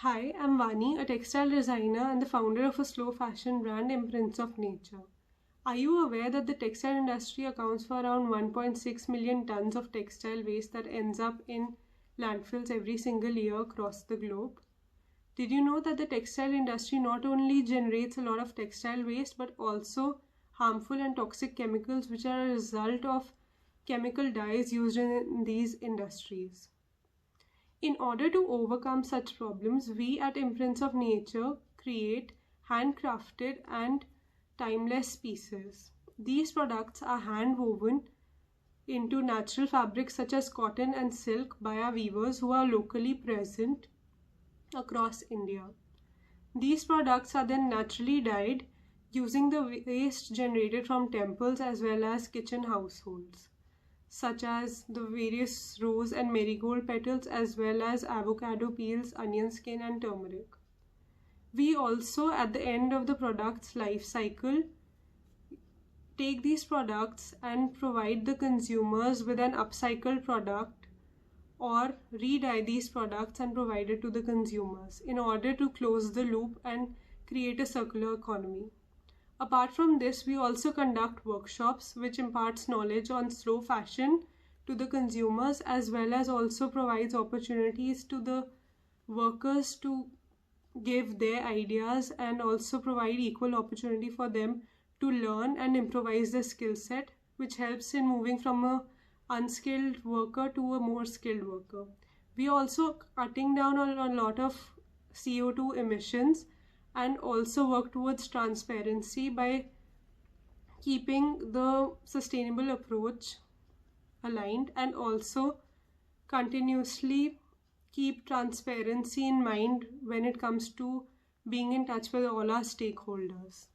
Hi, I'm Vani, a textile designer and the founder of a slow fashion brand, Imprints of Nature. Are you aware that the textile industry accounts for around 1.6 million tons of textile waste that ends up in landfills every single year across the globe? Did you know that the textile industry not only generates a lot of textile waste but also harmful and toxic chemicals which are a result of chemical dyes used in these industries? In order to overcome such problems, we at Imprints of Nature create handcrafted and timeless pieces. These products are hand woven into natural fabrics such as cotton and silk by our weavers who are locally present across India. These products are then naturally dyed using the waste generated from temples as well as kitchen households, such as the various rose and marigold petals as well as avocado peels, onion skin and turmeric. We also at the end of the product's life cycle take these products and provide the consumers with an upcycled product or re-dye these products and provide it to the consumers in order to close the loop and create a circular economy. Apart from this, we also conduct workshops which imparts knowledge on slow fashion to the consumers as well as also provides opportunities to the workers to give their ideas and also provide equal opportunity for them to learn and improvise their skill set, which helps in moving from a unskilled worker to a more skilled worker. We are also cutting down on a lot of CO2 emissions and also work towards transparency by keeping the sustainable approach aligned and also continuously keep transparency in mind when it comes to being in touch with all our stakeholders.